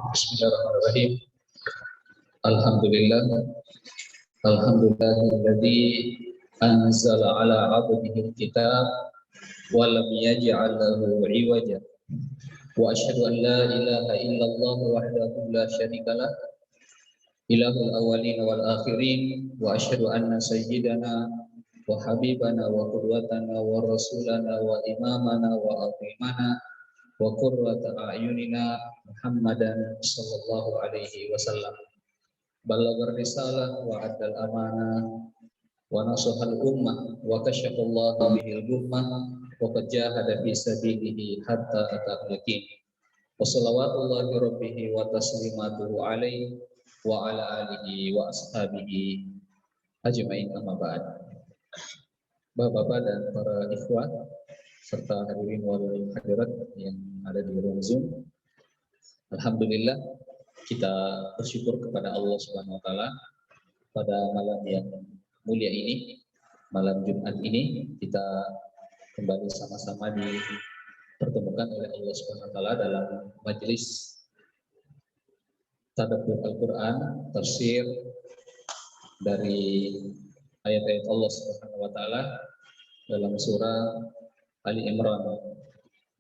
Bismillahirrahmanirrahim. Alhamdulillahilladzi anzala ala 'abdihi al-kitab wa lam yaj'al lahu 'iwaja. Wa asyhadu an la ilaha illallah wahdahu la syarika lah, ilahul awwalin wal akhirin, wa asyhadu anna sayyidana wa habibana wa qudwatana wa rasulana wa imamana wa aqimana wa qurrata a'yunina Muhammadan sallallahu alaihi wasallam. Balaghar risalah wa addal amanah wa nasahal ummah wa kasyafallahu bihil gummah wa qad jahada fi sabilihi hatta atahul yaqin. Wa shalawatullahi rabbihi wa taslimatuhu alaihi wa ala alihi wa ashabihi ajmain, amma ba'd. Bapak-bapak dan para ikhwah serta hadirin wal hadirat yang ada di ruang Zoom, alhamdulillah kita bersyukur kepada Allah Subhanahu wa taala pada malam yang mulia ini, malam Jumat ini kita kembali sama-sama dipertemukan oleh Allah Subhanahu wa taala dalam majelis tadabbur Al-Qur'an, tafsir dari ayat-ayat Allah Subhanahu wa taala dalam surah Ali Imran.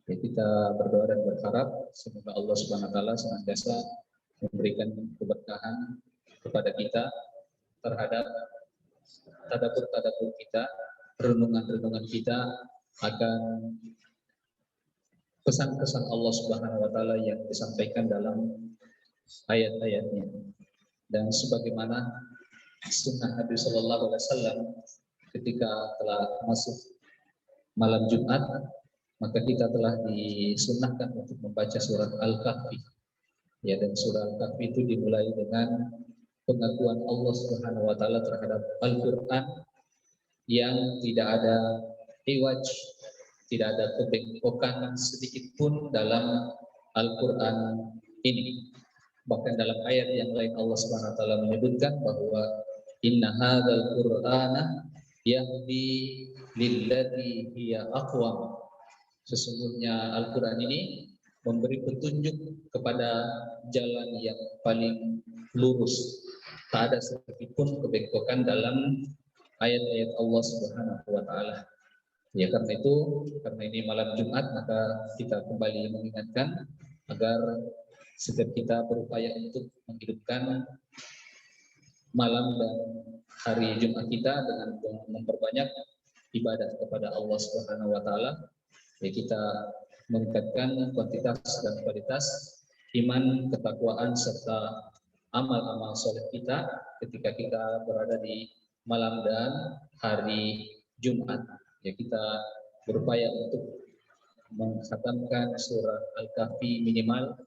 Ya, kita berdoa dan berharap semoga Allah Subhanahu wa taala senantiasa memberikan keberkahan kepada kita terhadap tadabbur kita, renungan-renungan kita akan pesan-pesan Allah Subhanahu wa taala yang disampaikan dalam ayat-ayatnya. Dan sebagaimana sunnah Nabi sallallahu alaihi wasallam ketika telah masuk malam Jumat, maka kita telah disunnahkan untuk membaca surat Al-Kahfi. Ya, dan surah Al-Kahfi itu dimulai dengan pengakuan Allah Subhanahu wa taala terhadap Al-Qur'an yang tidak ada iwaj, tidak ada kebengkokan sedikit pun dalam Al-Qur'an ini. Bahkan dalam ayat yang lain Allah Subhanahu wa taala menyebutkan bahwa inna hadzal qur'ana yahdi lillati hiya aqwam. Sesungguhnya Al-Qur'an ini memberi petunjuk kepada jalan yang paling lurus. Tak ada sedikit pun kebengkokan dalam ayat-ayat Allah Subhanahu wa taala. Ya, karena itu, karena ini malam Jumat, maka kita kembali mengingatkan agar setiap kita berupaya untuk menghidupkan malam dan hari Jumat kita dengan memperbanyak ibadah kepada Allah Subhanahu wa taala. Ya, kita meningkatkan kuantitas dan kualitas iman, ketakwaan serta amal-amal soleh kita ketika kita berada di malam dan hari Jumat. Ya, kita berupaya untuk mengkhatamkan surah Al-Kahfi minimal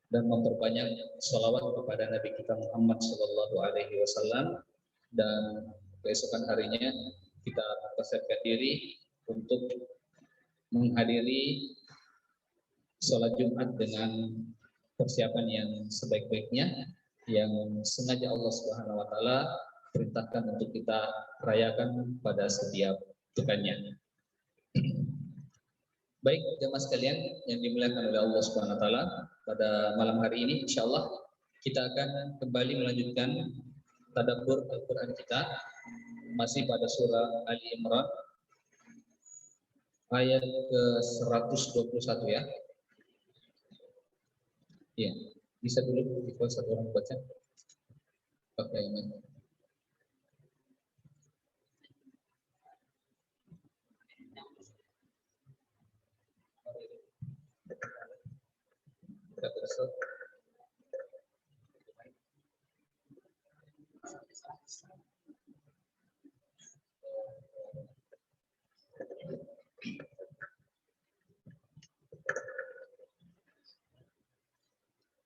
dan memperbanyak sholawat kepada Nabi kita Muhammad Sallallahu Alaihi Wasallam, dan keesokan harinya kita mempersiapkan diri untuk menghadiri sholat Jumat dengan persiapan yang sebaik-baiknya, yang sengaja Allah Subhanahu Wa Taala perintahkan untuk kita rayakan pada setiap tukannya. Baik jemaah sekalian yang dimuliakan oleh Allah Subhanahu wa taala, pada malam hari ini insyaallah kita akan kembali melanjutkan tadabbur Al-Qur'an kita masih pada surah Ali Imran ayat ke-121 ya. Iya, bisa dulu satu orang baca. Pakai ini.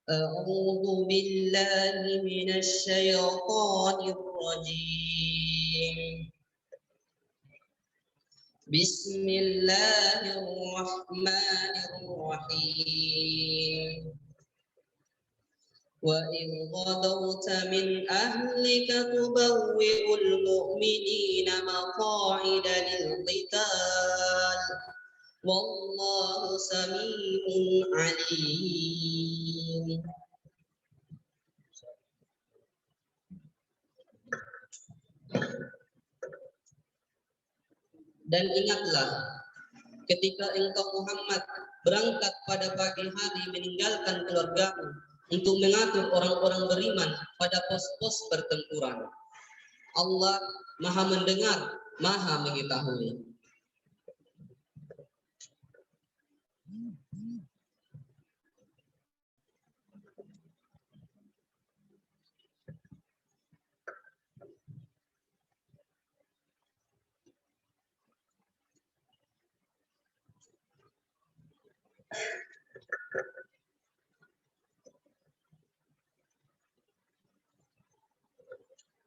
أعوذ بالله من الشيطان الرجيم بسم الله الرحمن الرحيم وإذ غدوت من أهلك تبوئ المؤمنين مقاعد للقتال والله سميع عليم. Dan ingatlah ketika engkau Muhammad berangkat pada pagi hari meninggalkan keluargamu untuk mengatur orang-orang beriman pada pos-pos pertempuran. Allah Maha mendengar, Maha mengetahui.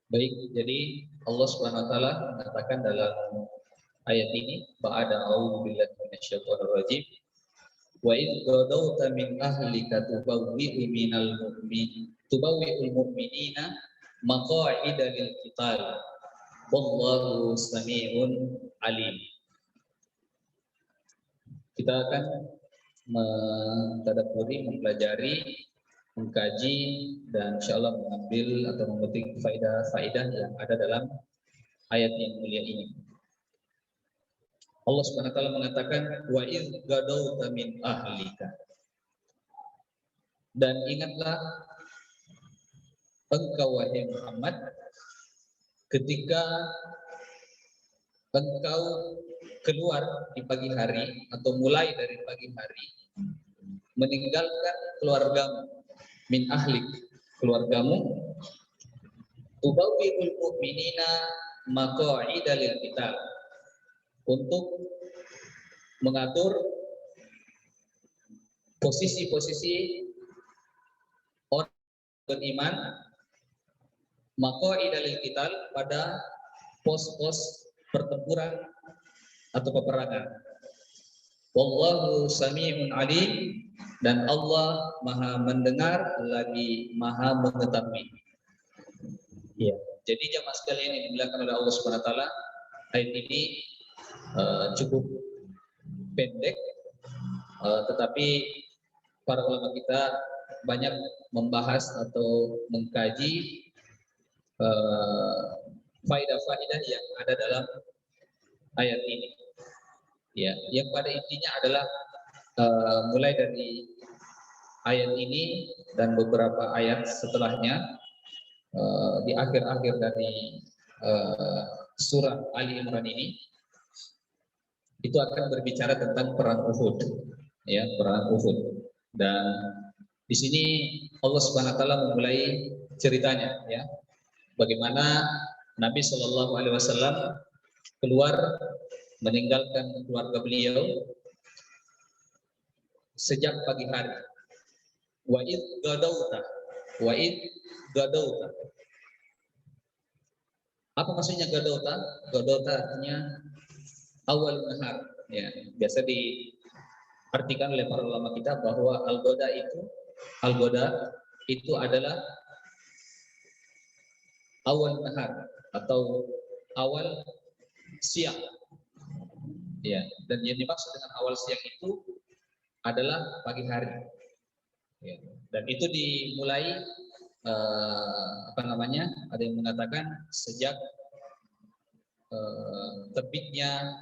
Baik, jadi Allah Subhanahu wa taala mengatakan dalam ayat ini, ba'da a'udzubillahi minasyaitonir rajim, wa idh ghadawta min ahlika tubawwi'ul mu'minina maqa'ida lil qital wallahu sami'un alim. Kita akan mentadabburi, mempelajari, mengkaji dan insyaallah mengambil atau memetik faedah-faedah yang ada dalam ayat yang mulia ini. Allah Subhanahu wa taala mengatakan wa idz gadauta min ahlika. Dan ingatlah engkau wahai Muhammad ketika engkau keluar di pagi hari atau mulai dari pagi hari meninggalkan keluargamu, min ahlik, keluargamu, tubawwi'ul mu'minina maqa'ida lil qital, untuk mengatur posisi-posisi orang beriman maqa'ida lil qital pada pos-pos pertempuran atau peperangan. Wallahu sami'un alim, dan Allah Maha mendengar lagi Maha mengetahui. Ya, jadi jamaah sekalian yang dimuliakan oleh Allah Subhanahu wa taala, ayat ini cukup pendek, tetapi para ulama kita banyak membahas atau mengkaji faedah-faedah yang ada dalam ayat ini. Ya, yang pada intinya adalah mulai dari ayat ini dan beberapa ayat setelahnya, di akhir-akhir dari surah Ali Imran ini, itu akan berbicara tentang perang Uhud, ya, perang Uhud. Dan di sini Allah Subhanahu wa taala memulai ceritanya, ya, bagaimana Nabi Shallallahu alaihi wasallam keluar meninggalkan keluarga beliau sejak pagi hari. Wa id gadauta, wa id gadauta. Apa maksudnya gadauta? Gadauta artinya awal nahar. Ya, biasa diartikan oleh para ulama kita bahwa al-goda itu adalah awal nahar atau awal siang. Ya, dan yang dimaksud dengan awal siang itu adalah pagi hari. Ya, dan itu dimulai ada yang mengatakan sejak terbitnya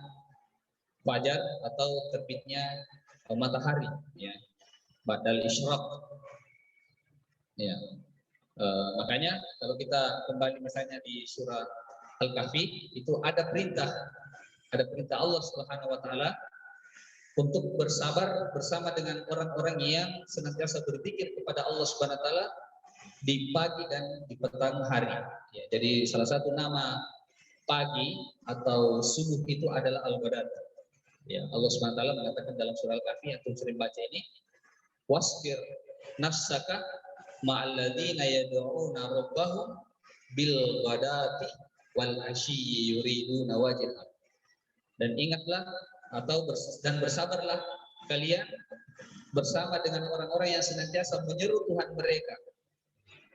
fajar atau terbitnya matahari, ya, badal isyraq. Ya, makanya kalau kita kembali misalnya di surah Al-Kahfi itu ada perintah Allah Subhanahu wa taala untuk bersabar bersama dengan orang-orang yang senantiasa berzikir kepada Allah Subhanahu wa taala di pagi dan di petang hari. Ya, jadi salah satu nama pagi atau subuh itu adalah al-ghadat. Ya, Allah Subhanahu wa taala mengatakan dalam surah Al-Kahfi yang sering baca ini, wasbir nafsaka ma'al ladzina yad'una rabbahum bil ghadati wal ashyi yuriduna wajhah. Dan ingatlah dan bersabarlah kalian bersama dengan orang-orang yang senantiasa menyeru Tuhan mereka,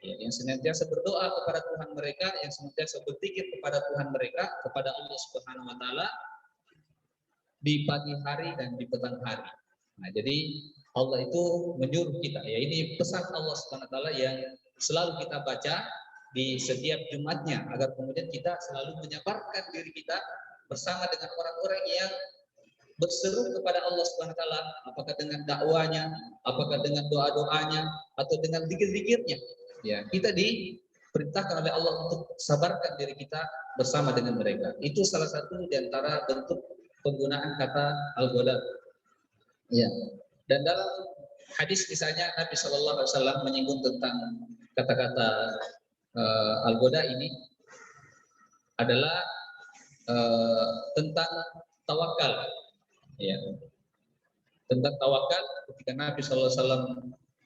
ya, yang senantiasa berdoa kepada Tuhan mereka, yang senantiasa berzikir kepada Tuhan mereka, kepada Allah Subhanahu wa taala di pagi hari dan di petang hari. Nah, jadi Allah itu menyuruh kita, ya, ini pesan Allah Subhanahu wa taala yang selalu kita baca di setiap Jumatnya, agar kemudian kita selalu menyabarkan diri kita bersama dengan orang-orang yang berseru kepada Allah Subhanahu wa taala, apakah dengan dakwanya, apakah dengan doa-doanya, atau dengan zikir-zikirnya. Ya, kita diperintahkan oleh Allah untuk sabarkan diri kita bersama dengan mereka. Itu salah satu di antara bentuk penggunaan kata al-ghadat. Ya. Dan dalam hadis misalnya Nabi Shallallahu alaihi wasallam menyinggung tentang kata-kata al-ghadat ini adalah tentang tawakal. Ya. Tentang tawakal ketika Nabi SAW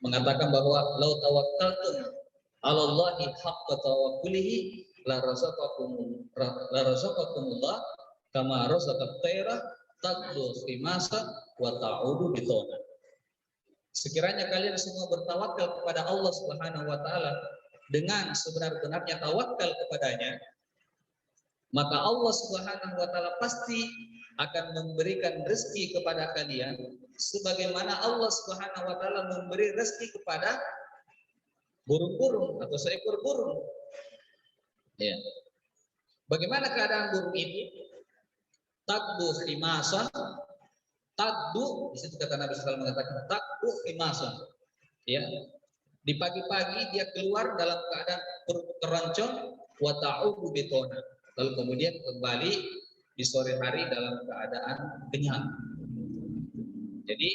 mengatakan bahwa lau tawakkaltum 'alallahi haqqa tawakkulihi la razaqakumullah kama razaqat tayra taqdu khimasa wa ta'udu bitona. Sekiranya kalian semua bertawakal kepada Allah Subhanahu wa taala dengan sebenar-benarnya tawakal kepadanya, maka Allah Subhanahu wa taala pasti akan memberikan rezeki kepada kalian sebagaimana Allah Subhanahu wa taala memberi rezeki kepada burung-burung atau seekor burung. Ya. Bagaimana keadaan burung ini? Taqdu khimasa, taqdu, di situ kata Nabi SAW mengatakan taqdu khimasa. Ya. Di pagi-pagi dia keluar dalam keadaan keroncong, wa ta'udu bitona. Lalu kemudian kembali di sore hari dalam keadaan kenyang. Jadi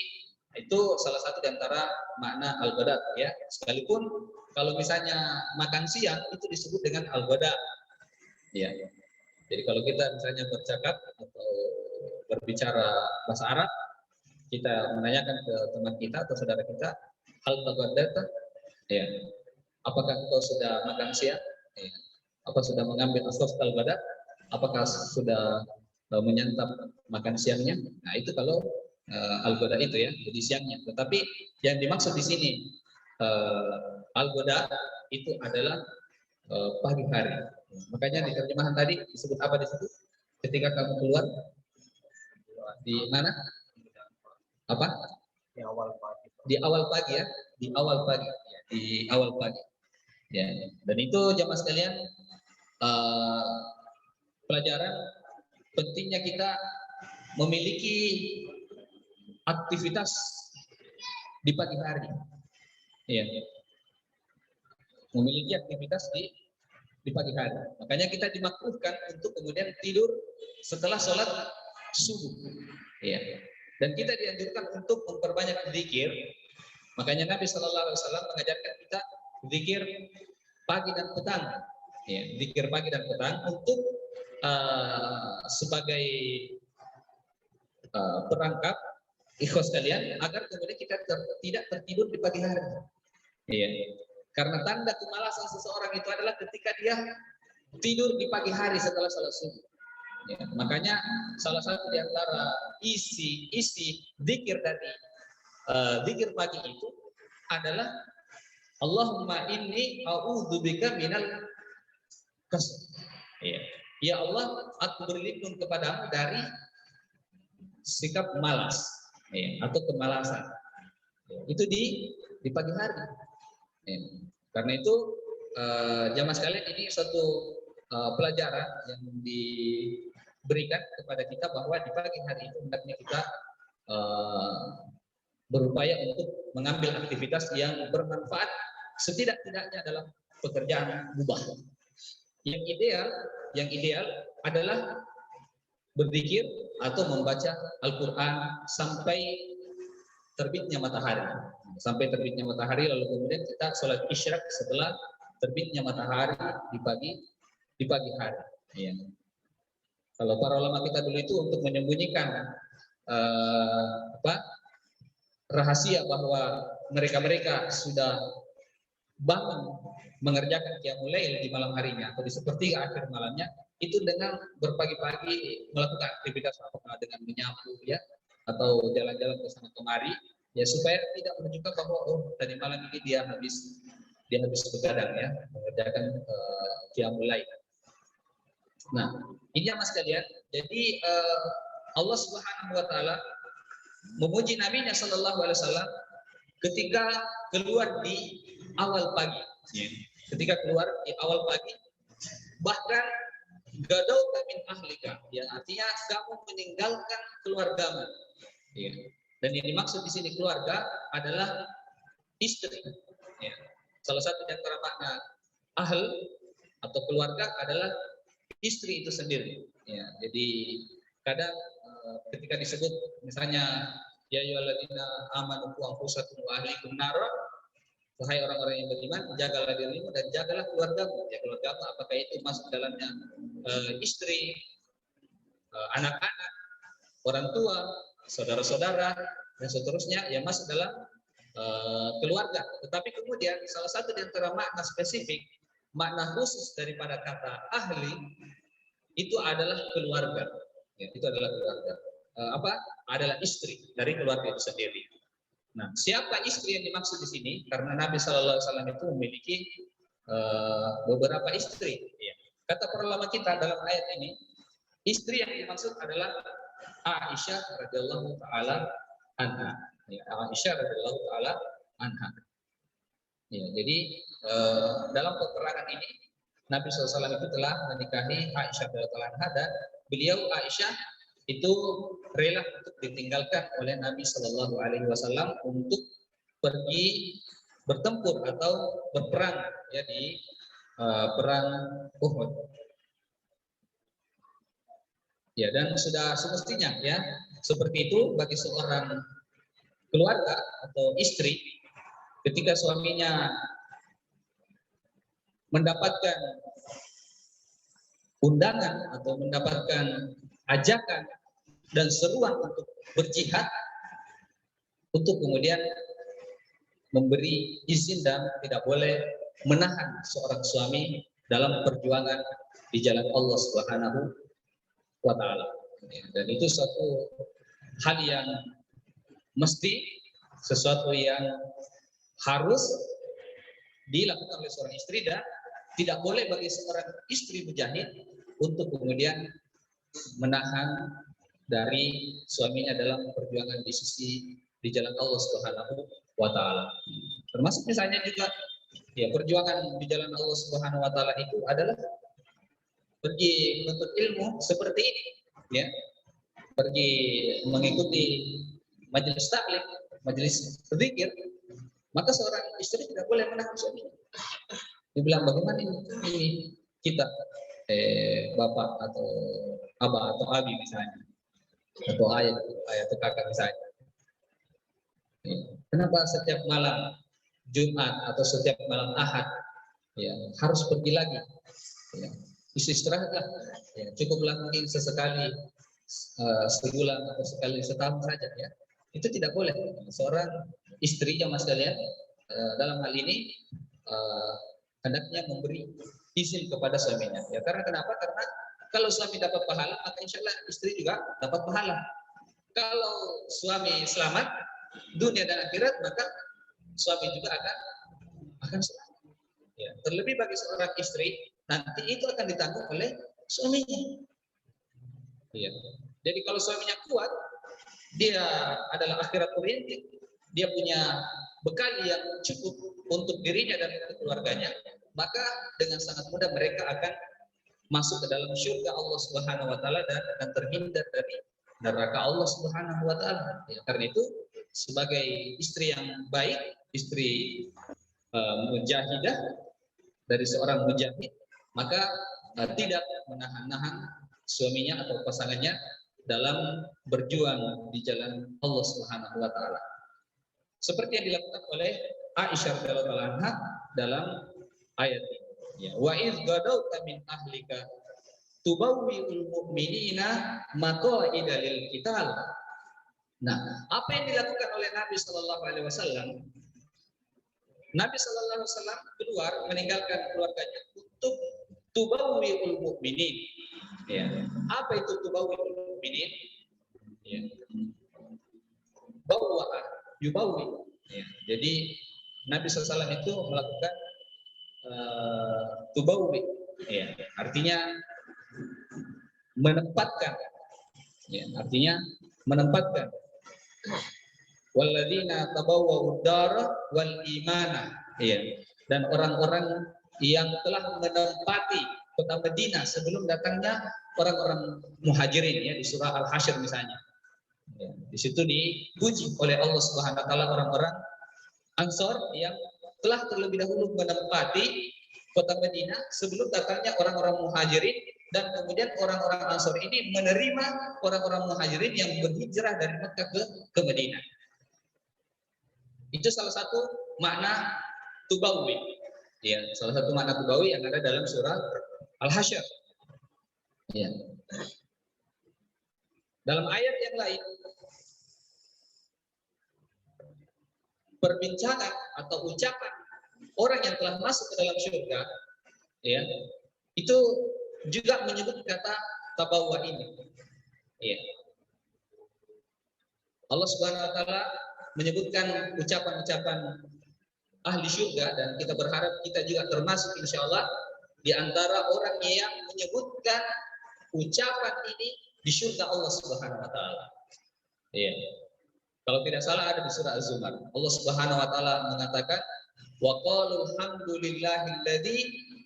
itu salah satu di antara makna al-ghadat, ya. Sekalipun kalau misalnya makan siang itu disebut dengan al-ghadat. Ya. Jadi kalau kita misalnya bercakap atau berbicara bahasa Arab, kita menanyakan ke teman kita atau saudara kita, hal taghadata? Ya. Apakah kau sudah makan siang? Ya. Apa sudah mengambil asas al-ghadat? Apakah sudah menyantap makan siangnya? Nah, itu kalau al-ghadat itu, ya, jadi siangnya. Tetapi yang dimaksud di sini al-ghadat itu adalah pagi hari. Makanya di terjemahan tadi disebut apa disebut? Ketika kamu keluar di mana? Apa? Di awal pagi. Di awal pagi, ya, di awal pagi, ya, di awal pagi. Ya, dan itu jamaah sekalian pelajaran pentingnya kita memiliki aktivitas di pagi hari. Ya. Memiliki aktivitas di pagi hari. Makanya kita dimakruhkan untuk kemudian tidur setelah sholat subuh. Ya. Dan kita dianjurkan untuk memperbanyak zikir. Makanya Nabi Shallallahu alaihi wasallam mengajarkan kita zikir pagi dan petang. Ya, zikir pagi dan petang untuk sebagai perangkap ikhwas kalian agar kemudian kita tidak tertidur di pagi hari. Ya. Karena tanda kemalasan seseorang itu adalah ketika dia tidur di pagi hari setelah salat subuh. Ya, makanya salah satu di antara isi zikir dari zikir pagi itu adalah Allahumma inni a'udzubika minal kasal. Ya. Ya Allah, aku berlindung kepadamu dari sikap malas, ya, atau kemalasan. Ya, itu di pagi hari. Ya. Karena itu jamaah sekalian, ini suatu pelajaran yang diberikan kepada kita bahwa di pagi hari itu hendaknya kita berupaya untuk mengambil aktivitas yang bermanfaat setidak-tidaknya dalam pekerjaan mubah. Yang ideal adalah berzikir atau membaca Al-Quran sampai terbitnya matahari. Sampai terbitnya matahari, lalu kemudian kita sholat isyraq setelah terbitnya matahari di pagi hari. Ya. Kalau para ulama kita dulu itu untuk menyembunyikan rahasia bahwa mereka sudah bangun mengerjakan qiyamul lail di malam harinya atau di sepertiga akhir malamnya, itu dengan berpagi-pagi melakukan aktivitas apakah dengan menyapu ya atau jalan-jalan ke sana kemari ya, supaya tidak menunjukkan bahwa tadi malam ini dia habis begadang ya mengerjakan qiyamul lail. Nah, ini ya Mas kalian. Jadi Allah Subhanahu wa taala memuji Nabi-Nya sallallahu alaihi wasallam ketika keluar di awal pagi. Ketika keluar di awal pagi, bahkan gadauta min ahlika, yang artinya kamu meninggalkan keluargamu. Ya. Dan yang dimaksud di sini keluarga adalah istri. Ya. Salah satu di antara makna ahl atau keluarga adalah istri itu sendiri. Ya. Jadi kadang ketika disebut misalnya ya ayyuhalladzina amanu qu anfusakum wa ahlikum nara, wahai orang-orang yang beriman, jagalah dirimu dan jagalah keluargamu. Ya, keluargamu apakah itu masuk dalamnya istri, anak-anak, orang tua, saudara-saudara dan seterusnya, ya masuk dalam keluarga. Tetapi kemudian salah satu di antara makna spesifik, makna khusus daripada kata ahli itu adalah keluarga. Ya, itu adalah keluarga. Adalah istri dari keluarga itu sendiri. Nah, siapa istri yang dimaksud di sini? Karena Nabi Shallallahu Alaihi Wasallam itu memiliki beberapa istri. Ya. Kata para ulama kita dalam ayat ini, istri yang dimaksud adalah Aisyah radhiyallahu taala anha. Ya, Aisyah radhiyallahu taala anha. Ya, jadi dalam peperangan ini Nabi SAW itu telah menikahi Aisyah radhiyallahu taala anha, dan beliau Aisyah itu rela untuk ditinggalkan oleh Nabi Shallallahu Alaihi Wasallam untuk pergi bertempur atau berperang ya di perang Uhud. Ya, dan sudah semestinya ya seperti itu bagi seorang keluarga atau istri ketika suaminya mendapatkan undangan atau mendapatkan ajakan dan seruan untuk berjihad, untuk kemudian memberi izin dan tidak boleh menahan seorang suami dalam perjuangan di jalan Allah Subhanahu wa taala. Dan itu suatu hal yang mesti, sesuatu yang harus dilakukan oleh seorang istri, dan tidak boleh bagi seorang istri mujahid untuk kemudian menahan dari suaminya dalam perjuangan di jalan Allah Subhanahu wa taala. Termasuk misalnya juga ya perjuangan di jalan Allah Subhanahu wa taala itu adalah pergi menuntut ilmu seperti ini ya. Pergi mengikuti majelis taklim, majelis zikir, maka seorang istri tidak boleh menahan suaminya. Dibilang bagaimana ini kita bapak atau abah atau abi misalnya, atau ayah atau kakak misalnya. Kenapa setiap malam Jumat atau setiap malam Ahad ya harus pergi lagi? Ya, istirahatlah. Ya, cukuplah mungkin sesekali sebulan atau sekali setahun saja ya. Itu tidak boleh. Seorang istri yang mas kalian dalam hal ini hendaknya memberi izin kepada suaminya. Ya, karena kenapa? Karena kalau suami dapat pahala, maka insya Allah istri juga dapat pahala. Kalau suami selamat dunia dan akhirat, maka suami juga akan selamat. Ya. Terlebih bagi seorang istri nanti itu akan ditanggung oleh suaminya. Iya. Jadi kalau suaminya kuat, dia adalah akhirat oriented, dia punya bekal yang cukup untuk dirinya dan untuk keluarganya, maka dengan sangat mudah mereka akan masuk ke dalam syurga Allah Subhanahu wa taala dan akan terhindar dari neraka Allah Subhanahu wa taala. Ya, karena itu sebagai istri yang baik, istri mujahidah dari seorang mujahid, maka tidak menahan-nahan suaminya atau pasangannya dalam berjuang di jalan Allah Subhanahu wa taala. Seperti yang dilakukan oleh Aisyah radhiyallahu anha dalam ayat ini. Ya, wa idz gadawta min ahlika tubawwi'ul mu'minina maqa'ida lil qital. Nah, apa yang dilakukan oleh Nabi sallallahu alaihi wasallam? Nabi sallallahu alaihi wasallam keluar meninggalkan keluarganya untuk tubawwi'ul mu'minin. Ya. Apa itu tubawwi'ul mu'minin? Ya. Bawa yubawi. Ya. Jadi Nabi SAW itu melakukan tubawi. Ya. Artinya menempatkan. Ya. Artinya menempatkan. Walladzina tabawwa'ud dara wal imana. Ya. Dan orang-orang yang telah menempati kota Madinah sebelum datangnya orang-orang muhajirin, ya, di surah Al-Hasyr misalnya. Ya, di situ dipuji oleh Allah Subhanahu wa taala orang-orang Ansor yang telah terlebih dahulu menempati kota Madinah sebelum datangnya orang-orang Muhajirin, dan kemudian orang-orang Ansor ini menerima orang-orang Muhajirin yang berhijrah dari Mekah ke Madinah. Itu salah satu makna tubawi. Ya, salah satu makna tubawi yang ada dalam surah Al-Hasyr. Ya. Dalam ayat yang lain, perbincangan atau ucapan orang yang telah masuk ke dalam surga, ya, itu juga menyebut kata tabawwa ini. Ya. Allah Subhanahu wa taala menyebutkan ucapan-ucapan ahli surga, dan kita berharap kita juga termasuk insyaallah di antara orang yang menyebutkan ucapan ini di surga Allah Subhanahu wa taala. Ya. Kalau tidak salah ada di surah Az-Zumar. Allah Subhanahu wa taala mengatakan wa qalu alhamdulillahilladzi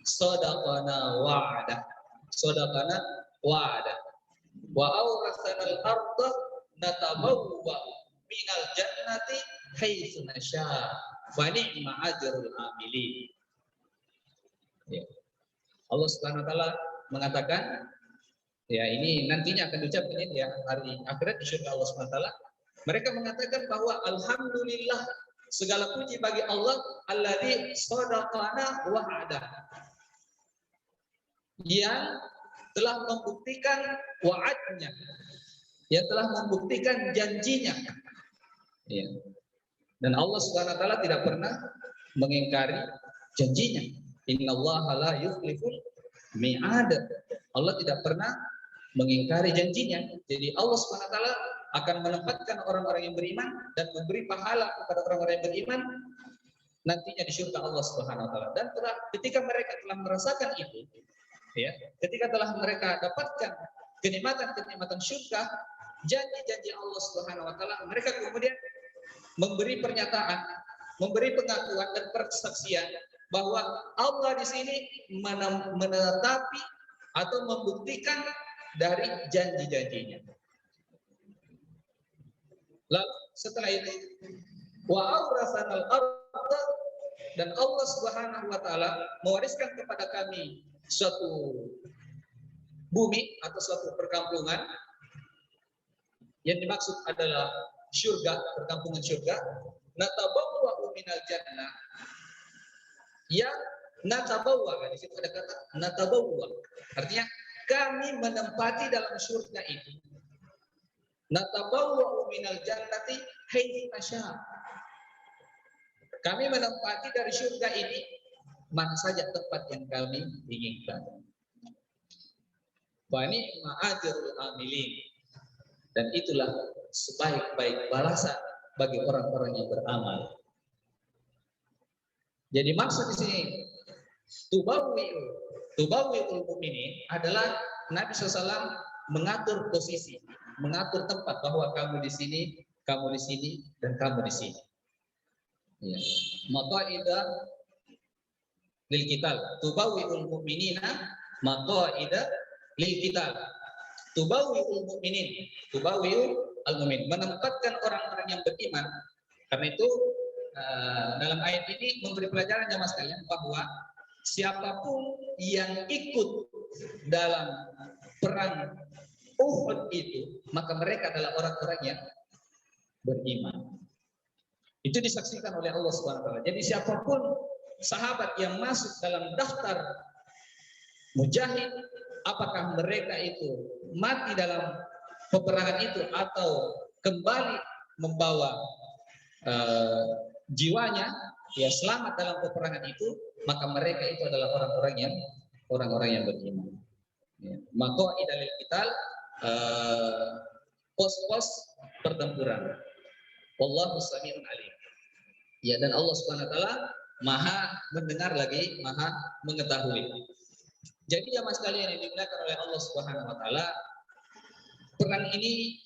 sadaqana wa'ada. Sadaqana wa'ada. Wa awrasana al-ardha natabawwa minal jannati haitsu nasya. Wa ni'ma ajrul amilin. Ya. Allah Subhanahu wa taala mengatakan, ya, ini nantinya akan diucapkan ya hari akhirat di surga Allah Subhanahu wa taala. Mereka mengatakan bahwa alhamdulillah, segala puji bagi Allah alladzi sadaqana wa'ada, yang telah membuktikan wa'adnya, yang telah membuktikan janjinya. Ya. Dan Allah Subhanahu wa taala tidak pernah mengingkari janjinya. Innallaha la yukhliful mi'ad. Allah tidak pernah mengingkari janjinya. Jadi Allah Subhanahu wa taala akan menempatkan orang-orang yang beriman dan memberi pahala kepada orang-orang yang beriman nantinya di surga Allah Subhanahu wa taala. Dan ketika mereka telah merasakan itu, ya, ketika telah mereka dapatkan kenikmatan-kenikmatan surga, janji-janji Allah Subhanahu wa taala, mereka kemudian memberi pernyataan, memberi pengakuan dan persaksian bahwa Allah di sini menetapi atau membuktikan dari janji-janjinya. Lalu setelah itu wa aurasanal ardh, dan Allah Subhanahu wa taala mewariskan kepada kami suatu bumi atau suatu perkampungan, yang dimaksud adalah surga, perkampungan surga. Natabawwa minal jannah, yang natabawwa, di situ ada kata natabawwa, artinya kami menempati dalam surga itu. Natabawwa minal jannati haitsu nasya. Kami menempati dari surga ini mana saja tempat yang kami inginkan. Wa ni'ma ajrul amilin. Dan itulah sebaik-baik balasan bagi orang-orang yang beramal. Jadi maksud di sini tubawwi'u Tubawiul mu'minin adalah Nabi SAW mengatur posisi, mengatur tempat bahwa kamu di sini, dan kamu di sini. Ya. Maqaida lil qital. Tubawiul mu'minina maqaida lil qital. Tubawiul mu'minin. Tubawiul al-mu'min. Menempatkan orang-orang yang beriman. Karena itu dalam ayat ini memberi pelajaran jemaah sekalian bahwa siapapun yang ikut dalam perang Uhud itu, maka mereka adalah orang-orang yang beriman. Itu disaksikan oleh Allah Subhanahu wa taala. Jadi siapapun sahabat yang masuk dalam daftar mujahid, apakah mereka itu mati dalam peperangan itu atau kembali membawa jiwanya ya selamat dalam peperangan itu, maka mereka itu adalah orang-orang yang beriman. Ya. Maka idalil qital pos-pos pertempuran. Wallahu sami'un alim. Ya, dan Allah Subhanahu wa taala Maha mendengar lagi Maha mengetahui. Jadi ya mas kalian yang dimuliakan oleh Allah Subhanahu wa taala, perang ini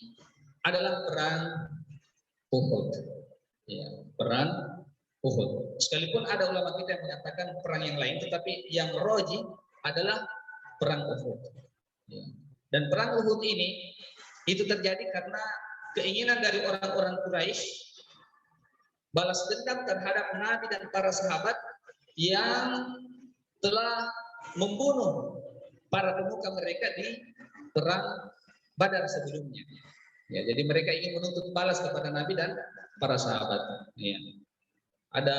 adalah perang Uhud. Ya, perang Uhud. Sekalipun ada ulama kita yang mengatakan perang yang lain, tetapi yang roji adalah perang Uhud. Ya. Dan perang Uhud ini itu terjadi karena keinginan dari orang-orang Quraisy balas dendam terhadap Nabi dan para sahabat yang telah membunuh para pemuka mereka di perang Badar sebelumnya. Ya, jadi mereka ingin menuntut balas kepada Nabi dan para sahabat. Ya. Ada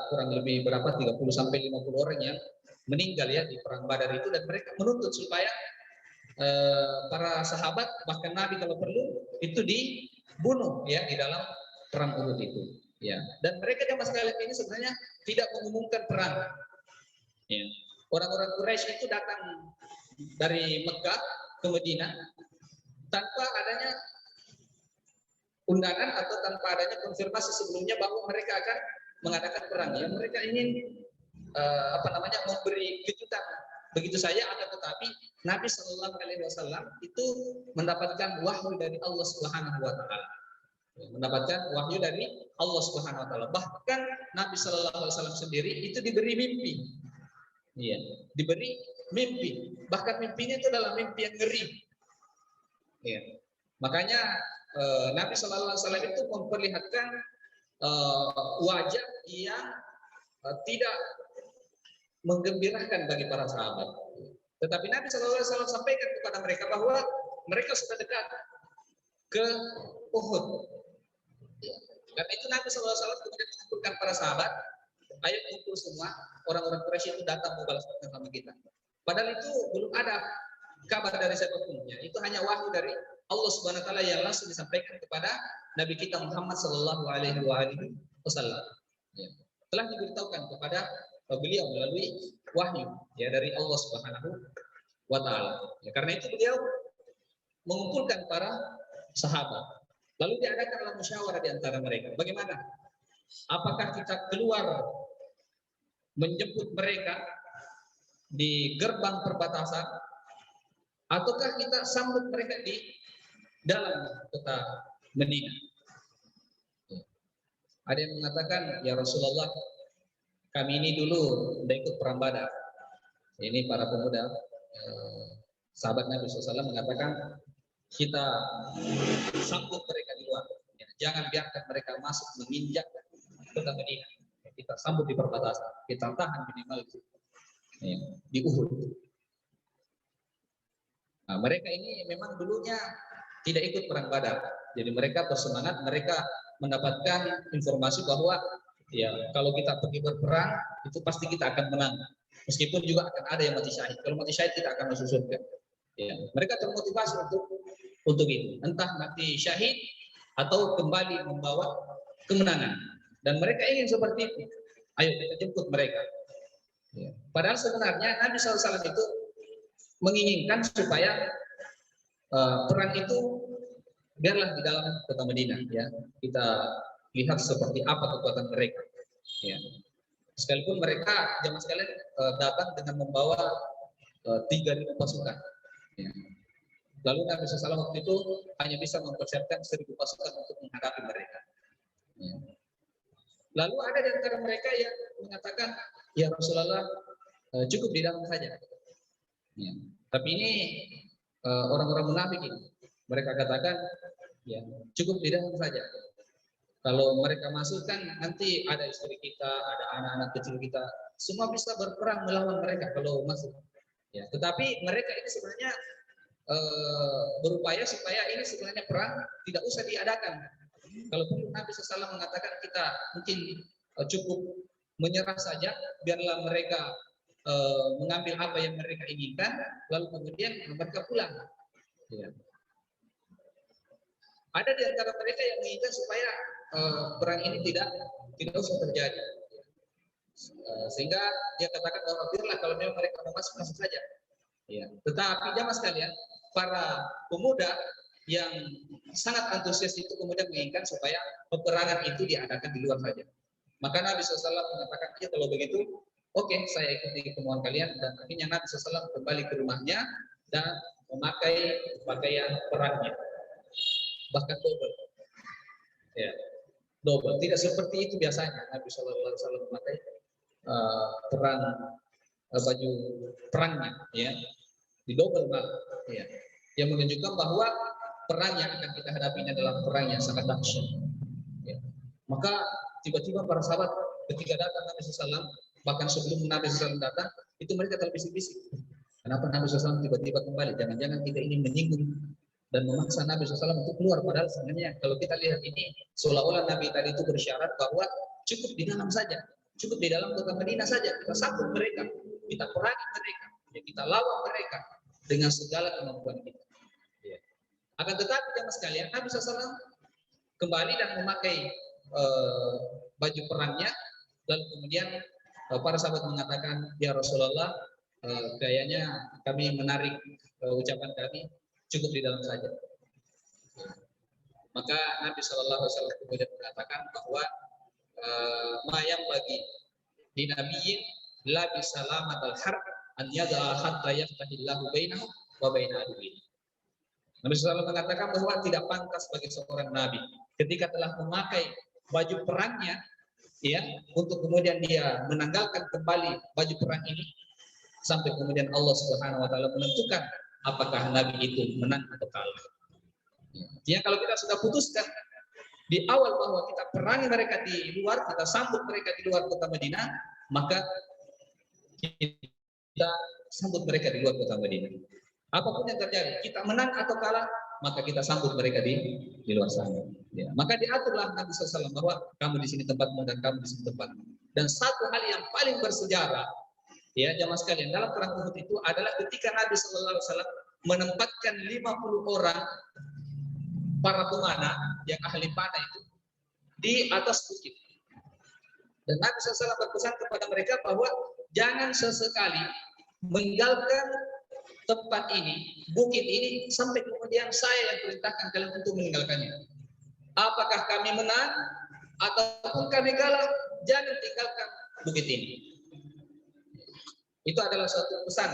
kurang lebih berapa 30 sampai 50 orang yang meninggal ya di perang Badar itu, dan mereka menuntut supaya para sahabat bahkan Nabi kalau perlu itu dibunuh ya di dalam perang Uhud itu. Ya. Dan mereka jemaah sekalian ini sebenarnya tidak mengumumkan perang. Ya. Orang-orang Quraisy itu datang dari Mekah ke Madinah tanpa adanya undangan atau tanpa adanya konfirmasi sebelumnya bahwa mereka akan mengadakan perang. Ya, mereka ingin memberi kejutan begitu saja, akan tetapi Nabi Shallallahu Alaihi Wasallam itu mendapatkan wahyu dari Allah Subhanahu Wa Taala. Mendapatkan wahyu dari Allah Subhanahu Wa Taala. Bahkan Nabi Shallallahu Alaihi Wasallam sendiri itu diberi mimpi. Iya, diberi mimpi. Bahkan mimpinya itu adalah mimpi yang ngeri. Iya. Makanya Nabi Shallallahu Alaihi Wasallam itu memperlihatkan wajah yang tidak menggembirakan bagi para sahabat. Tetapi Nabi Shallallahu Alaihi Wasallam sampaikan kepada mereka bahwa mereka sudah dekat ke Uhud. Ya. Karena itu Nabi Shallallahu Alaihi Wasallam kemudian mengumpulkan para sahabat, ayo kumpul semua, orang-orang Quraisy itu datang membalas dendam sama kita. Padahal itu belum ada kabar dari siapapun. Ya. Itu hanya wahyu dari Allah Subhanahu Wa Taala yang langsung disampaikan kepada Nabi kita Muhammad Sallallahu Alaihi Wasallam. Ya. Telah diberitahukan kepada beliau melalui wahyu ya dari Allah Subhanahu Wa Taala. Ya, karena itu beliau mengumpulkan para sahabat. Lalu diadakanlah musyawarah di antara mereka. Bagaimana? Apakah kita keluar menjemput mereka di gerbang perbatasan, ataukah kita sambut mereka di dalam kota Madinah? Ada yang mengatakan, ya Rasulullah, kami ini dulu sudah ikut perang Badar. Ini para pemuda sahabat Nabi SAW mengatakan, kita sambut mereka di luar. Ya, jangan biarkan mereka masuk menginjak kota Madinah. Kita sambut di perbatasan. Kita tahan minimal ya, di Uhud. Nah, mereka ini memang dulunya tidak ikut perang Badar. Jadi mereka bersemangat, mereka mendapatkan informasi bahwa ya kalau kita pergi berperang itu pasti kita akan menang. Meskipun juga akan ada yang mati syahid. Kalau mati syahid kita akan masuk surga. Ya, mereka termotivasi untuk itu. Entah mati syahid atau kembali membawa kemenangan. Dan mereka ingin seperti itu. Ayo kita jemput mereka. Ya. Padahal sebenarnya Nabi SAW itu menginginkan supaya perang itu biarlah di dalam kota Madinah. Ya. Kita lihat seperti apa kekuatan mereka. Ya. Sekalipun mereka jamaah sekalian datang dengan membawa 3.000 pasukan. Ya. Lalu Nabi SAW waktu itu hanya bisa mempersiapkan 1.000 pasukan untuk menghadapi mereka. Ya. Lalu ada di antara mereka yang mengatakan, ya Rasulullah, cukup di dalam saja. Ya. Tapi ini orang-orang munafik ini, mereka katakan, ya cukup di dalam saja. Kalau mereka masuk kan nanti ada istri kita, ada anak-anak kecil kita, semua bisa berperang melawan mereka kalau masuk. Ya. Tetapi mereka ini sebenarnya berupaya supaya ini sebenarnya perang tidak usah diadakan. Kalau Nabi SAW mengatakan kita mungkin cukup menyerah saja, biarlah mereka mengambil apa yang mereka inginkan, lalu kemudian mereka pulang. Ya. Ada di antara mereka yang menginginkan supaya perang ini tidak usah terjadi. Sehingga dia katakan bahwa biarlah kalau memang mereka mau masuk saja. Ya. Tetapi jamaah sekalian, para pemuda yang sangat antusias itu kemudian menginginkan supaya peperangan itu diadakan di luar saja. Maka Nabi SAW mengatakan, ya kalau begitu, oke, saya ikuti kemauan kalian. Dan akhirnya Nabi SAW kembali ke rumahnya dan memakai pakaian perangnya, bahkan double. Ya, double. Tidak seperti itu biasanya Nabi SAW memakai baju perangnya, ya, di double malah. Ya. Yang menunjukkan bahwa perang yang akan kita hadapi ini adalah perang yang sangat dahsyat. Ya. Maka tiba-tiba para sahabat ketika datang Nabi SAW, bahkan sebelum Nabi SAW datang, itu mereka terbisik-bisik. Kenapa Nabi SAW tiba-tiba kembali? Jangan-jangan kita ini menyinggung dan memaksa Nabi SAW untuk keluar. Padahal sebenarnya kalau kita lihat ini, seolah-olah Nabi tadi itu bersyarat bahwa cukup di dalam saja, cukup di dalam kota Madinah saja. Kita sambut mereka, kita perangi mereka, ya, kita lawan mereka dengan segala kemampuan kita. Ya. Akan tetapi jemaah sekalian, Nabi SAW kembali dan memakai baju perangnya, lalu kemudian para sahabat mengatakan, ya Rasulullah, kayaknya kami menarik ucapan kami, cukup di dalam saja. Maka Nabi SAW kemudian mengatakan bahwa mayang bagi di nabiyin la bisalamat al-harb an yada'a hatta yaftahillahu bainahu wa baina aduwwih. Nabi SAW mengatakan bahwa tidak pantas bagi seorang nabi ketika telah memakai baju perangnya, ya, untuk kemudian dia menanggalkan kembali baju perang ini sampai kemudian Allah Subhanahu wa taala menentukan apakah nabi itu menang atau kalah. Ya, kalau kita sudah putuskan di awal bahwa kita perangi mereka di luar, kita sambut mereka di luar kota Madinah, maka kita sambut mereka di luar kota Madinah. Apapun yang terjadi, kita menang atau kalah, maka kita sambut mereka di luar sana. Ya. Maka diaturlah Nabi SAW bahwa kamu di sini tempatmu dan kamu di sini tempatmu. Dan satu hal yang paling bersejarah, ya jamaah sekalian, dalam perang Uhud itu adalah ketika Nabi SAW menempatkan 50 orang para pemanah yang ahli panah itu di atas bukit. Dan Nabi SAW berpesan kepada mereka bahwa jangan sesekali meninggalkan tempat ini, bukit ini, sampai kemudian saya yang perintahkan kalian untuk meninggalkannya. Apakah kami menang ataupun kami kalah, jangan tinggalkan bukit ini. Itu adalah suatu pesan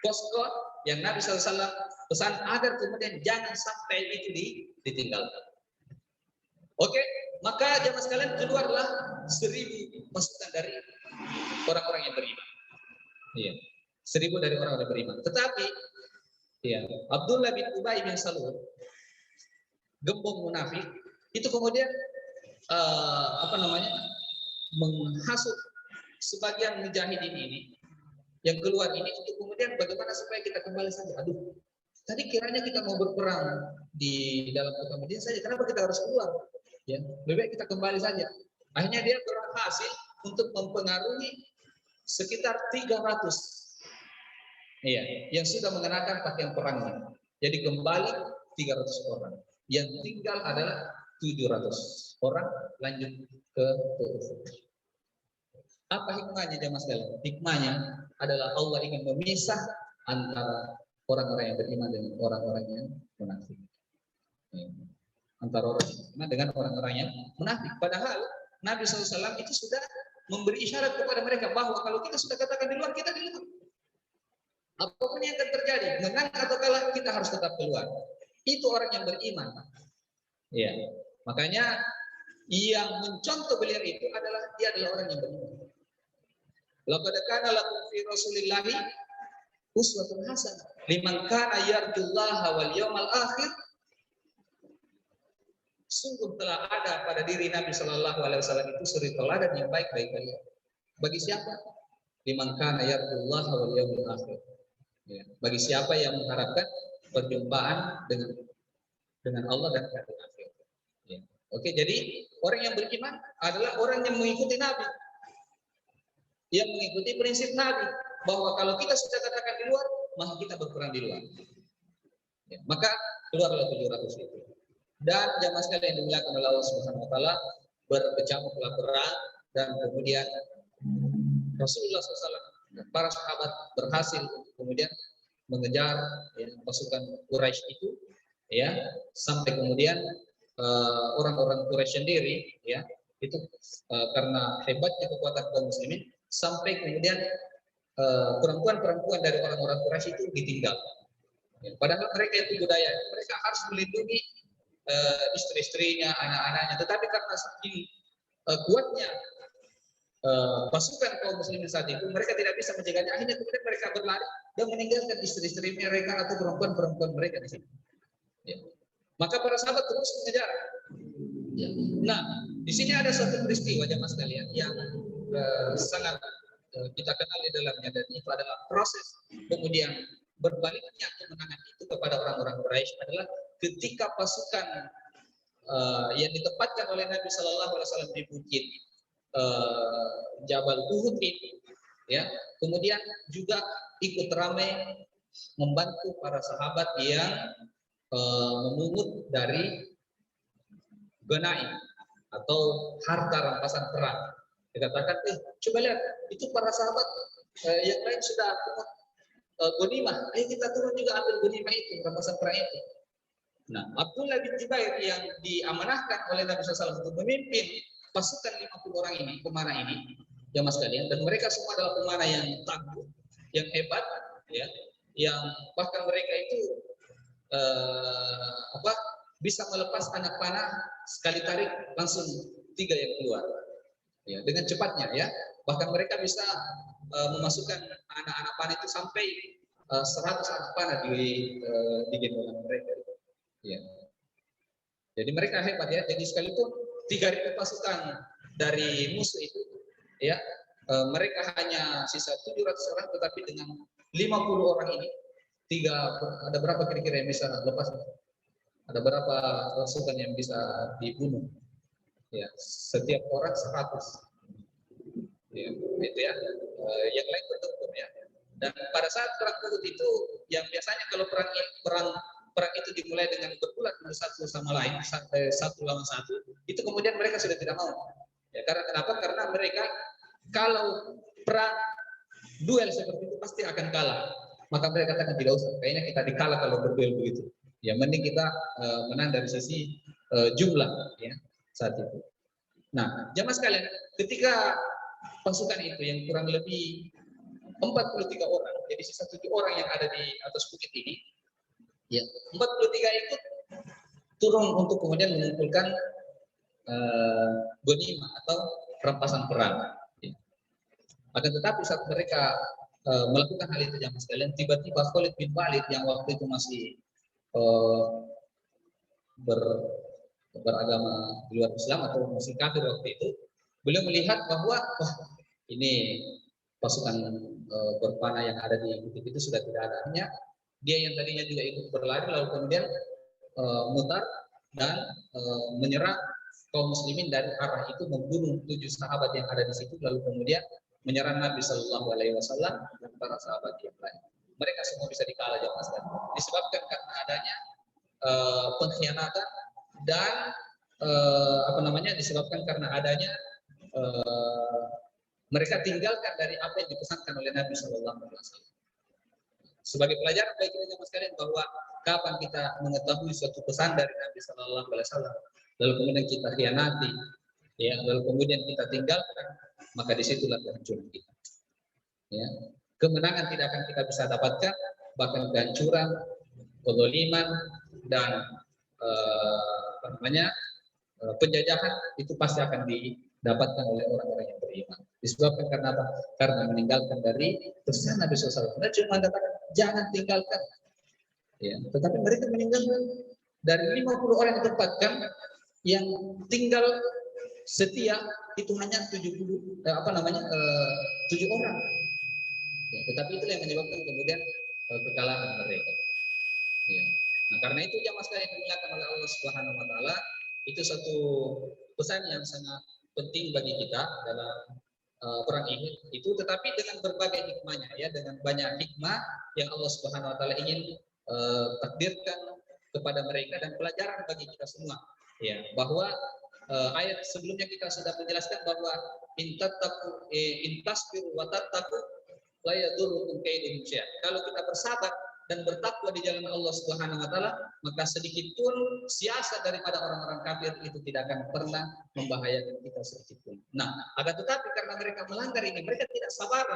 posko yang Nabi SAW pesan agar kemudian jangan sampai itu ditinggalkan. Oke, maka jamaah sekalian, keluarlah 1.000 pasukan dari orang-orang yang beriman. Iya. 1.000 dari orang-orang beriman. Tetapi ya, Abdullah bin Ubay bin Salul, gembong munafik, itu kemudian menghasut sebagian mujahidin ini yang keluar ini untuk kemudian bagaimana supaya kita kembali saja. Aduh, tadi kiranya kita mau berperang di dalam kota Madinah saja, kenapa kita harus keluar? Ya, lebih baik kita kembali saja. Akhirnya dia berhasil untuk mempengaruhi sekitar 300. Iya, yang sudah mengenakan pakaian perangnya. Jadi kembali 300 orang. Yang tinggal adalah 700 orang lanjut ke Uhud. Apa hikmahnya jemaah sekalian? Hikmahnya adalah Allah ingin memisah antara orang-orang yang beriman dengan orang-orang yang munafik. Antara orang yang beriman dengan orang-orang yang munafik. Padahal Nabi SAW itu sudah memberi isyarat kepada mereka bahwa kalau kita sudah katakan di luar, kita di luar. Apapun yang akan terjadi, menang atau kalah, kita harus tetap keluar. Itu orang yang beriman. Ya, makanya yang mencontoh beliau itu adalah dia adalah orang yang beriman. Laqad kana lakum fi Rasulillahi uswatun hasanah liman kana yarjullaha wal yawmal akhir. Sungguh telah ada pada diri Nabi Shallallahu Alaihi Wasallam itu suri teladan yang baik bagi kalian. Bagi siapa? Liman kana yarjullaha wal yawmal akhir. Ya, bagi siapa yang mengharapkan perjumpaan dengan Allah dan hari akhir. Ya. Oke, jadi orang yang beriman adalah orang yang mengikuti Nabi, yang mengikuti prinsip Nabi bahwa kalau kita sudah katakan di luar, maka kita berperang di luar. Ya, maka keluarlah 700 itu. Dan jamaah sekalian yang dimuliakan oleh Allah Subhanahu Wa Taala, berkecamuklah perang dan kemudian Rasulullah SAW dan para sahabat berhasil kemudian mengejar pasukan Quraisy itu, ya, sampai kemudian orang-orang Quraisy sendiri, ya, itu karena hebatnya kekuatan kaum muslimin, sampai kemudian perempuan-perempuan dari orang-orang Quraisy itu ditinggal. Ya, padahal mereka itu budaya, mereka harus melindungi istri-istrinya, anak-anaknya, tetapi karena saking kuatnya pasukan kaum muslimin saat itu, mereka tidak bisa menjaganya. Akhirnya kemudian mereka berlari dan meninggalkan istri-istri mereka atau perempuan-perempuan mereka di sini. Ya. Maka para sahabat terus mengejar. Ya. Nah, di sini ada suatu peristiwa jemaah sekalian yang sangat kita kenal di dalamnya, dan itu adalah proses kemudian berbaliknya kemenangan itu kepada orang-orang Quraisy adalah ketika pasukan yang ditempatkan oleh Nabi Shallallahu Alaihi Wasallam di bukit Jabal Uhud ini, ya, kemudian juga ikut ramai membantu para sahabat yang memungut dari ganaim atau harta rampasan perang. Dikatakan, coba lihat, itu para sahabat yang lain sudah pungut ghanimah, ayo kita turun juga ambil ghanimah itu, rampasan perang itu. Nah, Abdullah bin Jubair yang diamanahkan oleh Nabi SAW untuk memimpin pasukan 50 orang ini, pemanah ini, jamaah sekalian, dan mereka semua adalah pemanah yang tangguh, yang hebat, ya, yang bahkan mereka itu bisa melepas anak panah sekali tarik langsung 3 yang keluar, ya, dengan cepatnya, ya. Bahkan mereka bisa memasukkan anak-anak panah itu sampai 100 anak panah di gendongan mereka, ya. Jadi mereka hebat, ya. Jadi sekalipun 3.000 pasukan dari musuh itu, ya, mereka hanya sisa 700 orang, tetapi dengan 50 orang ini, ada berapa kira-kira yang bisa lepas? Ada berapa pasukan yang bisa dibunuh? Ya, setiap orang 100. Ya, itu ya. Yang lain bertempur, ya. Dan pada saat perang Uhud itu, yang biasanya kalau perang itu dimulai dengan bergulat satu sama lain, satu lawan satu, itu kemudian mereka sudah tidak mau. Ya, karena kenapa? Karena mereka kalau perang duel seperti itu pasti akan kalah. Maka mereka katakan tidak usah, kayaknya kita dikalah kalau berduel begitu. Ya, mending kita menang dari sisi jumlah, ya, saat itu. Nah, jamaah sekalian, ketika pasukan itu yang kurang lebih 43 orang, jadi sisa 7 orang yang ada di atas bukit ini, ya, 43 ikut turun untuk kemudian mengumpulkan ghanimah atau rampasan perang. Ya. Akan tetapi saat mereka melakukan hal itu jamaah sekalian, tiba-tiba Khalid bin Walid yang waktu itu masih beragama di luar Islam atau masih kafir waktu itu, beliau melihat bahwa wah, ini pasukan berpanah yang ada di bukit itu sudah tidak ada. Artinya dia yang tadinya juga ikut berlari lalu kemudian mutar dan menyerang kaum muslimin dari arah itu, membunuh 7 sahabat yang ada di situ, lalu kemudian menyerang Nabi Shallallahu Alaihi Wasallam dan para sahabat yang lain. Mereka semua bisa dikalah jamaah sekalian, disebabkan karena adanya pengkhianatan dan disebabkan karena adanya mereka tinggalkan dari apa yang dipesankan oleh Nabi Shallallahu Alaihi Wasallam. Sebagai pelajaran bagi kita jemaah sekalian bahwa kapan kita mengetahui suatu pesan dari Nabi Shallallahu Alaihi Wasallam, lalu kemudian kita khianati, ya, lalu kemudian kita tinggalkan, maka disitulah kehancuran kita. Ya. Kemenangan tidak akan kita bisa dapatkan, bahkan kehancuran, kezaliman dan penjajahan itu pasti akan didapatkan oleh orang-orang yang beriman. Disebabkan karena apa? Karena meninggalkan dari pesan Nabi SAW. Nah, cuma katakan jangan tinggalkan. Ya, tetapi mereka meninggalkan. Dari 50 orang yang ditempatkan, yang tinggal setia itu hanya 7 orang. Ya, tetapi itulah yang menyebabkan kemudian kekalahan mereka. Ya. Nah, karena itu jamaah sekalian yang dimuliakan oleh Allah Subhanahu wa taala, itu satu pesan yang sangat penting bagi kita dalam perang ini itu, tetapi dengan berbagai hikmahnya, ya, dengan banyak hikmah yang Allah Subhanahu wa taala ingin takdirkan kepada mereka dan pelajaran bagi kita semua, ya, bahwa ayat sebelumnya kita sudah menjelaskan bahwa intasbiru wa tattaqu la yadurrukum kaiduhum syai'an. Kalau kita bersabar dan bertakwa di jalan Allah Subhanahu wa taala, maka sedikit pun siasat daripada orang-orang kafir itu tidak akan pernah membahayakan kita sedikit pun. Nah, akan tetapi karena mereka melanggar ini, mereka tidak sabar.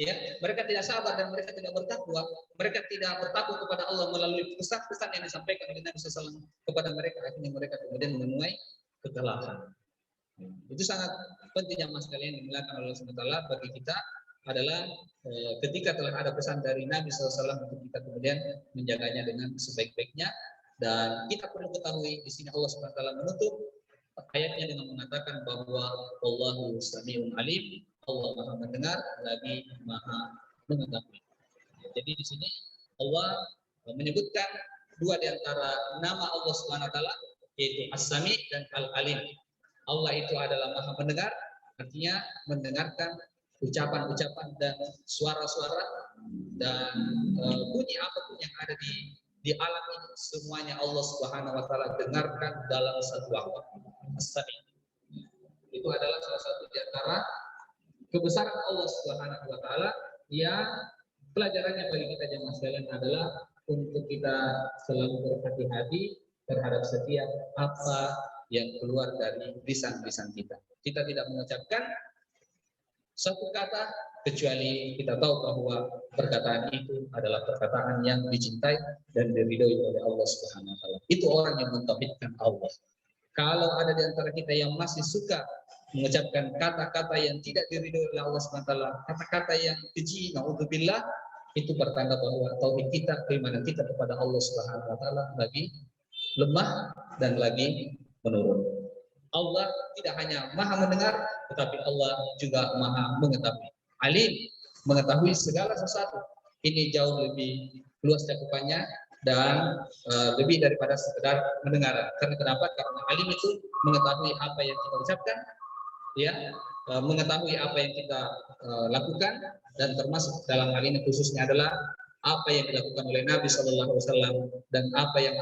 Ya, mereka tidak sabar dan mereka tidak bertakwa. Mereka tidak bertakwa kepada Allah melalui pesan-pesan yang disampaikan oleh Nabi SAW kepada mereka. Akhirnya mereka kemudian menemui kekalahan. Itu sangat penting jamaah sekalian yang dimuliakan oleh Allah SWT bagi kita adalah ketika telah ada pesan dari Nabi SAW untuk kita kemudian menjaganya dengan sebaik-baiknya. Dan kita perlu ketahui di sini Allah SWT menutup ayatnya dengan mengatakan bahwa Allahu Sami'un Alim, Allah Maha mendengar lagi Maha mengetahui. Jadi di sini Allah menyebutkan dua di antara nama Allah Subhanahu wa taala, yaitu As-Sami dan Al-Alim. Allah itu adalah Maha mendengar, artinya mendengarkan ucapan-ucapan dan suara-suara dan bunyi apapun yang ada di alam ini, semuanya Allah Subhanahu wa taala dengarkan dalam satu waktu. As-Sami. Itu adalah salah satu di antara kebesaran Allah Subhanahu wa taala yang pelajarannya bagi kita jemaah sekalian adalah untuk kita selalu berhati-hati terhadap setiap apa yang keluar dari lisan-lisan kita. Kita tidak mengucapkan satu kata kecuali kita tahu bahwa perkataan itu adalah perkataan yang dicintai dan diridhoi oleh Allah Subhanahu wa taala. Itu orang yang mentauhidkan Allah. Kalau ada di antara kita yang masih suka mengucapkan kata-kata yang tidak diridhoi oleh Allah Subhanahu wa taala, kata-kata yang keji, naudzubillah, itu pertanda bahwa tauhid kita, keimanan kita kepada Allah Subhanahu wa taala lagi lemah dan lagi menurun. Allah tidak hanya Maha mendengar, tetapi Allah juga Maha mengetahui. Alim, mengetahui segala sesuatu. Ini jauh lebih luas cakupannya dan lebih daripada sekedar mendengar. Karena kenapa? Karena alim itu mengetahui apa yang kita ucapkan, ya, mengetahui apa yang kita lakukan, dan termasuk dalam hal ini khususnya adalah apa yang dilakukan oleh Nabi Shallallahu Alaihi Wasallam dan apa yang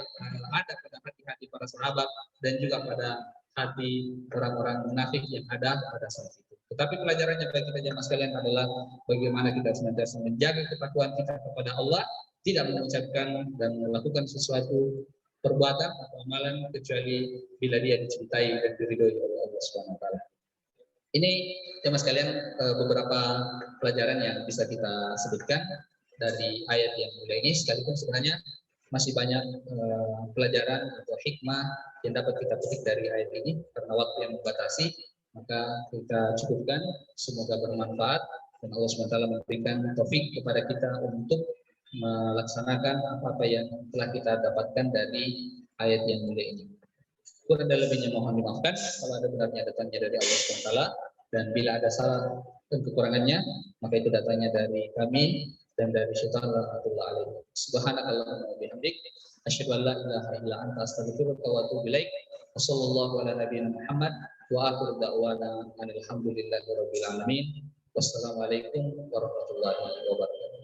ada pada hati-hati para sahabat dan juga pada hati orang-orang munafik yang ada pada saat itu. Tetapi pelajarannya bagi kita jemaah sekalian adalah bagaimana kita senantiasa menjaga ketakwaan kita kepada Allah, tidak mengucapkan dan melakukan sesuatu perbuatan atau amalan kecuali bila dia dicintai dan diridhoi oleh Allah Subhanahu wa taala. Ini jemaah sekalian beberapa pelajaran yang bisa kita sebutkan dari ayat yang mulia ini, sekalipun sebenarnya masih banyak pelajaran atau hikmah yang dapat kita petik dari ayat ini. Karena waktu yang membatasi, maka kita cukupkan. Semoga bermanfaat dan Allah SWT memberikan taufik kepada kita untuk melaksanakan apa-apa yang telah kita dapatkan dari ayat yang mulia ini. Kurang dan lebihnya mohon dimaafkan. Kalau ada benarnya datangnya dari Allah SWT, dan bila ada salah dan kekurangannya, maka itu datangnya dari kami dan dari syaitan rahmatullah alaihi. Subhanakallahumma wa bihamdik, asyhadu an la ilaha illa anta, astaghfiruka wa atubu ilaik. Wassallallahu ala nabiyina Muhammad wa akhiru da'wana alhamdulillahi rabbil alamin. Wassalamualaikum warahmatullahi wabarakatuh.